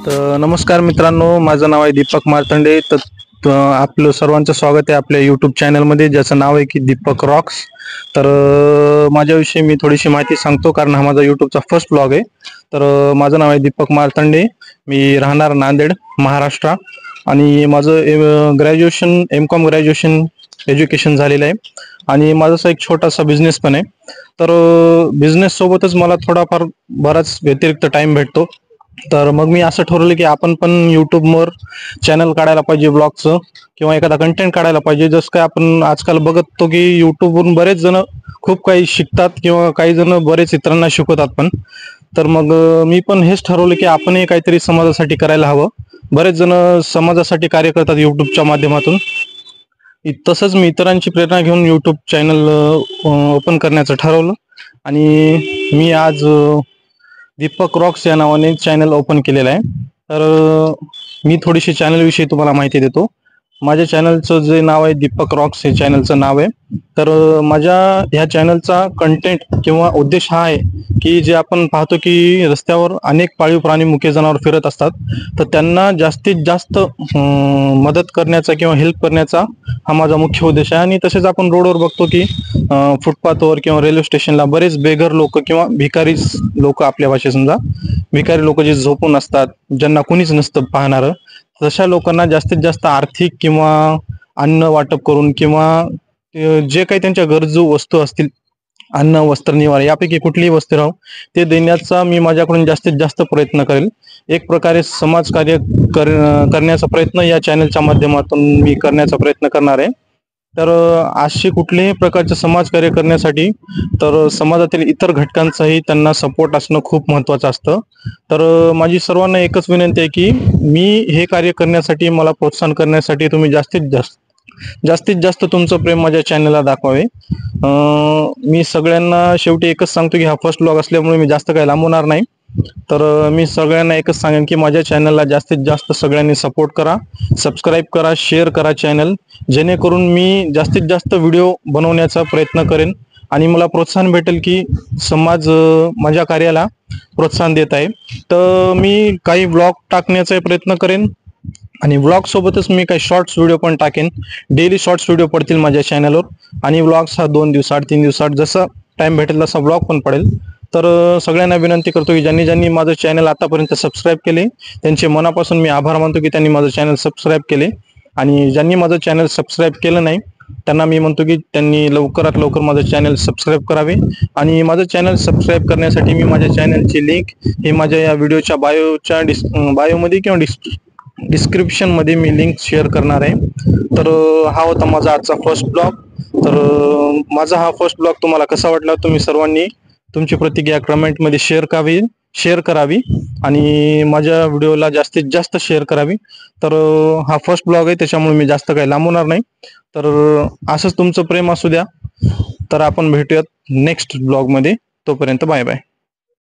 तर नमस्कार मित्रांनो, माझं नाव आहे दीपक मार्तंडे. आपलं सर्वांचं स्वागत आहे आपल्या यूट्यूब चॅनलमध्ये, ज्याचं नाव आहे की दीपक रॉक्स. तर माझ्याविषयी मी थोडीशी माहिती सांगतो, कारण हा माझा यूट्यूबचा फर्स्ट ब्लॉग आहे. तर माझं नाव आहे दीपक मार्तंडे. मी राहणार नांदेड, महाराष्ट्र. आणि माझं ग्रॅज्युएशन M.Com ग्रॅज्युएशन एज्युकेशन झालेलं आहे. आणि माझा एक छोटासा बिझनेस पण आहे. तर बिझनेस सोबतच मला थोडाफार बराच व्यतिरिक्त टाइम भेटतो. तर मग मी असं ठरवलं की आपण पण युट्यूबवर चॅनल काढायला पाहिजे ब्लॉगचं, किंवा एखादा कंटेंट काढायला पाहिजे. जसं काय आपण आजकाल बघतो की युट्यूबवरून बरेच जण खूप काही शिकतात, किंवा काही जण बरेच इतरांना शिकवतात पण. तर मग मी पण हेच ठरवलं की आपणही काहीतरी समाजासाठी करायला हवं. बरेच जण समाजासाठी कार्य करतात युट्यूबच्या माध्यमातून. तसंच मी इतरांची प्रेरणा घेऊन युट्यूब चॅनल ओपन करण्याचं ठरवलं. आणि मी आज दीपक रॉक्स या नावाने चॅनल ओपन केलेलं आहे. तर मी थोडीशी चॅनल विषयी तुम्हाला माहिती देतो. माझ्या चॅनलचं जे नाव आहे दीपक रॉक्स हे चॅनलचं नाव आहे. तर माझ्या ह्या चॅनलचा कंटेंट किंवा उद्देश हा आहे की जे आपण पाहतो की रस्त्यावर अनेक पाळीव प्राणी, मुके जनावर फिरत असतात. तर त्यांना जास्तीत जास्त मदत करण्याचा किंवा हेल्प करण्याचा हा माझा मुख्य उद्देश आहे. आणि तसेच आपण रोडवर बघतो की फुटपाथवर किंवा रेल्वे स्टेशनला बरेच बेघर लोक किंवा भिकारी लोक, आपल्या भाषेत समजा भिकारी लोक, जे झोपून असतात, ज्यांना कुणीच नसतं पाहणारं, तशा लोकांना जास्तीत जास्त आर्थिक किंवा अन्न वाटप करून, किंवा जे काही त्यांच्या गरजू वस्तू असतील, अन्न, वस्त्र, निवारा यापैकी कुठलीही वस्तू राहो, ते देण्याचा मी माझ्याकडून जास्तीत जास्त प्रयत्न करेल. एक प्रकारे समाजकार्य करण्याचा प्रयत्न या चॅनलच्या माध्यमातून मी करण्याचा प्रयत्न करणार आहे. तर असे कुठल्याही प्रकारचे समाजकार्य करण्यासाठी तर समाजातील इतर घटकांचाही त्यांना सपोर्ट असणं खूप महत्त्वाचं असतं. तर माझी सर्वांना एकच विनंती आहे की मी हे कार्य करण्यासाठी, मला प्रोत्साहन करण्यासाठी तुम्ही जास्तीत जास्त तुमचं प्रेम माझ्या चॅनलला दाखवावे. मी सगळ्यांना शेवटी एकच सांगतो की हा फर्स्ट ब्लॉग असल्यामुळे मी जास्त काही लांबवणार नाही. तर मी सगळ्यांना एकच सांगेन की माझ्या चॅनलला जास्तीत जास्त सगळ्यांनी सपोर्ट करा, सबस्क्राईब करा, शेअर करा चॅनल, जेणेकरून मी जास्तीत जास्त व्हिडिओ बनवण्याचा प्रयत्न करेन आणि मला प्रोत्साहन भेटेल की समाज माझ्या कार्याला प्रोत्साहन देत आहे. तर मी काही ब्लॉग टाकण्याचा प्रयत्न करेन, आणि ब्लॉग सोबतच मी काही शॉर्ट्स व्हिडिओ पण टाकेन. डेली शॉर्ट्स व्हिडिओ पडतील माझ्या चॅनलवर. आणि ब्लॉग्स हा 2 दिवसाआड, 3 दिवसाआड जसं टाइम भेटेल तसा ब्लॉग पण पडेल. तर सगळ्यांना विनंती करतो की ज्यांनी ज्यांनी माझं चॅनल आतापर्यंत सबस्क्राईब केले, त्यांचे मनापासून मी आभार मानतो की त्यांनी माझं चॅनल सबस्क्राईब केले. आणि ज्यांनी माझं चॅनल सबस्क्राईब केलं नाही, त्यांना मी म्हणतो की त्यांनी लवकरात लवकर माझं चॅनल सबस्क्राईब करावे. आणि माझं चॅनल सबस्क्राईब करण्यासाठी मी माझ्या चॅनलची लिंक ही माझ्या या व्हिडिओच्या बायोमध्ये किंवा डिस्क्रिप्शनमध्ये मी लिंक शेअर करणार आहे. तर हा होता माझा आजचा फर्स्ट ब्लॉग. तर माझा हा फर्स्ट ब्लॉग तुम्हाला कसा वाटला, तुम्ही सर्वांनी तुमची प्रतिक्रिया कमेंटमध्ये शेअर करावी आणि माझ्या व्हिडिओला जास्तीत जास्त शेअर करावी. तर हा फर्स्ट ब्लॉग आहे, त्याच्यामुळे मी जास्त काही लांबवणार नाही. तर असंच तुमचं प्रेम असू द्या. तर आपण भेटूयात नेक्स्ट ब्लॉगमध्ये. तोपर्यंत बाय बाय.